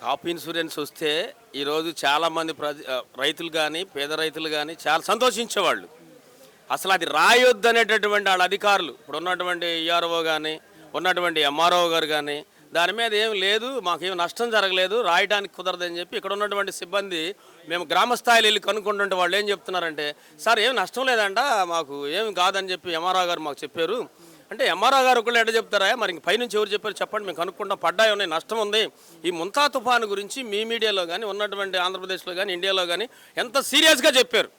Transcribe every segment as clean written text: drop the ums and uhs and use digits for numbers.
కాపు insurance వస్తే ఈరోజు చాలామంది రైతులు కానీ పేద రైతులు కానీ చాలా సంతోషించేవాళ్ళు. అసలు అది రాయొద్దు అనేటటువంటి వాళ్ళ అధికారులు ఇప్పుడు ఉన్నటువంటి ఈఆర్ఓ కానీ ఉన్నటువంటి ఎంఆర్ఓ గారు కానీ దాని మీద ఏం లేదు, మాకేం నష్టం జరగలేదు, రాయడానికి కుదరదని చెప్పి ఇక్కడ ఉన్నటువంటి సిబ్బంది మేము గ్రామ స్థాయిలో వెళ్ళి కనుక్కుంటుంటే వాళ్ళు ఏం చెప్తున్నారంటే, సార్ ఏం నష్టం లేదంట, మాకు ఏం కాదని చెప్పి ఎంఆర్ఓ గారు మాకు చెప్పారు. అంటే ఎంఆర్ఓ గారు ఒకళ్ళు ఎట్లా చెప్తారా, మరి ఇంక పైనుంచి ఎవరు చెప్పారు చెప్పండి, మేము కనుక్కుంటాం, పడ్డాయి ఉన్నాయి, నష్టం ఉంది. ఈ ముంతా తుఫాను గురించి మీ మీడియాలో కానీ ఉన్నటువంటి ఆంధ్రప్రదేశ్లో కానీ ఇండియాలో కానీ ఎంత సీరియస్గా చెప్పారు.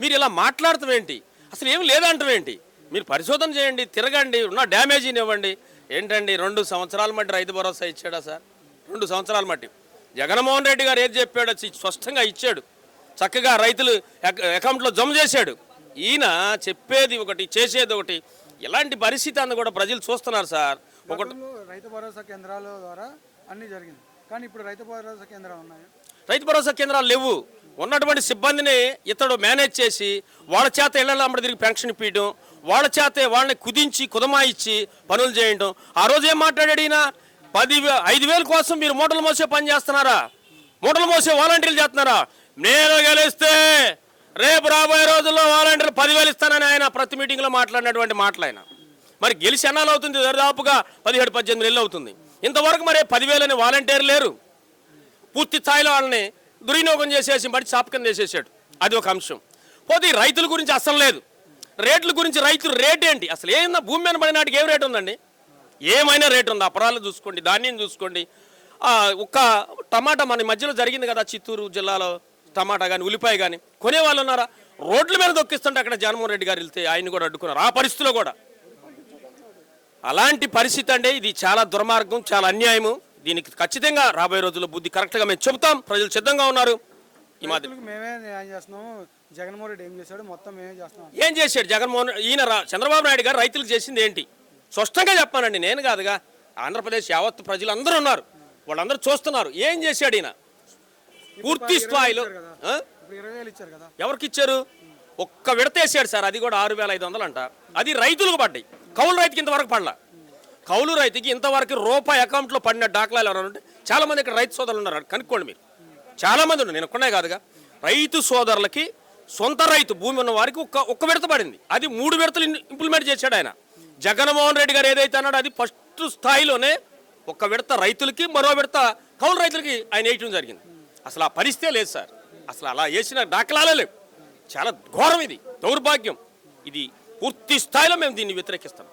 మీరు ఇలా మాట్లాడతాం ఏంటి, అసలు ఏం లేదంటాం ఏంటి? మీరు పరిశోధన చేయండి, తిరగండి, ఉన్న డ్యామేజీని ఇవ్వండి. ఏంటండి 2 సంవత్సరాల మట్టి రైతు భరోసా ఇచ్చాడా సార్? 2 సంవత్సరాల మట్టి జగన్మోహన్ రెడ్డి గారు ఏది చెప్పాడో స్పష్టంగా ఇచ్చాడు, చక్కగా రైతులు అకౌంట్లో జమ చేశాడు. ఈయన చెప్పేది ఒకటి చేసేది ఒకటి. ఇలాంటి పరిస్థితి అన్న కూడా ప్రజలు చూస్తున్నారు సార్. ఒకటి రైతు భరోసా కేంద్రాల ద్వారా అన్నీ జరిగింది, కానీ ఇప్పుడు రైతు భరోసా కేంద్రాలు ఉన్నాయి, రైతు భరోసా కేంద్రాలు లేవు. ఉన్నటువంటి సిబ్బందిని ఇతడు మేనేజ్ చేసి వాళ్ళ చేత ఇళ్లలో అమ్మడి తిరిగి పెన్షన్ ఇప్పించడం, వాళ్ళ చేతే వాళ్ళని కుదించి కుదమాయిచ్చి పనులు చేయడం. ఆ రోజు ఏం మాట్లాడాడు ఈయన, 5,000 కోసం మీరు మూటలు మోసే పని చేస్తున్నారా, మూటలు మోసే వాలంటీర్లు చేస్తున్నారా, నేను గెలిస్తే రేపు రాబోయే రోజుల్లో వాలంటీర్లు 10,000 ఇస్తానని ఆయన ప్రతి మీటింగ్లో మాట్లాడినటువంటి మాటలు ఆయన. మరి గెలిచి ఎన్నాళ్ళు అవుతుంది? దాదాపుగా 17-18 నెలలు అవుతుంది. ఇంతవరకు మరి 10,000 అని వాలంటీర్ లేరు. పూర్తి స్థాయిలో వాళ్ళని దుర్వినియోగం చేసేసి బట్టి చాపకం చేసేసాడు. అది ఒక అంశం. పోతే రైతుల గురించి అసలు లేదు. రేట్ల గురించి రైతులు రేట్ ఏంటి అసలు? ఏమన్నా భూమి మీద పడినాటికి ఏం రేటు ఉందండి? ఏమైనా రేటు ఉంది. అపరాలు చూసుకోండి, ధాన్యం చూసుకోండి. ఒక్క టమాటా మన మధ్యలో జరిగింది కదా, చిత్తూరు జిల్లాలో టమాటా కానీ ఉల్లిపాయ కానీ కొనేవాళ్ళు ఉన్నారా? రోడ్ల మీద దొక్కిస్తుంటే అక్కడ జగన్మోహన్ రెడ్డి గారు వెళ్తే ఆయన కూడా అడ్డుకున్నారు. ఆ పరిస్థితిలో కూడా అలాంటి పరిస్థితి అంటే ఇది చాలా దుర్మార్గం, చాలా అన్యాయము. దీనికి ఖచ్చితంగా రాబోయే రోజుల్లో బుద్ధి కరెక్ట్గా మేము చెబుతాం. ప్రజలు సిద్ధంగా ఉన్నారు. ఈ మాదిరి మేమే న్యాయం చేస్తున్నాము. జగన్మోహన్ రెడ్డి ఏం చేశాడు, మొత్తం మేమే చేస్తున్నాం. ఏం చేశాడు జగన్మోహన్? ఈయన చంద్రబాబు నాయుడు గారు రైతులకు చేసింది ఏంటి? స్పష్టంగా చెప్పానండి, నేను కాదుగా, ఆంధ్రప్రదేశ్ యావత్ ప్రజలు అందరూ ఉన్నారు, వాళ్ళందరూ చూస్తున్నారు. ఏం చేశాడు ఈయన పూర్తి స్థాయిలో? 20,000 ఇచ్చారు కదా, ఎవరికి ఇచ్చారు? ఒక్క విడతేసాడు సార్, అది కూడా 6,500 అంట. అది రైతులకు పడ్డాయి, కౌలు రైతుకి ఇంతవరకు పడలా. కౌలు రైతుకి ఇంతవరకు రూపాయి అకౌంట్లో పడిన దాఖలాలు ఎవరైనా ఉంటే చాలామంది ఇక్కడ రైతు సోదరులు ఉన్నారు, కనుక్కోండి మీరు. చాలామంది ఉన్నారు, నేను ఒక్కనే కాదుగా. రైతు సోదరులకి సొంత రైతు భూమి ఉన్న వారికి ఒక్క విడత పడింది. అది 3 విడతలు ఇంప్లిమెంట్ చేశాడు ఆయన. జగన్మోహన్ రెడ్డి గారు ఏదైతే అన్నాడో అది ఫస్ట్ స్థాయిలోనే ఒక్క విడత రైతులకి, మరో విడత కౌలు రైతులకి ఆయన వేయటం జరిగింది. అసలు ఆ పరిస్థితే లేదు సార్. అసలు అలా వేసిన దాఖలాలే లేవు. చాలా ఘోరం, ఇది దౌర్భాగ్యం. ఇది పూర్తి స్థాయిలో మేము దీన్ని వ్యతిరేకిస్తాం.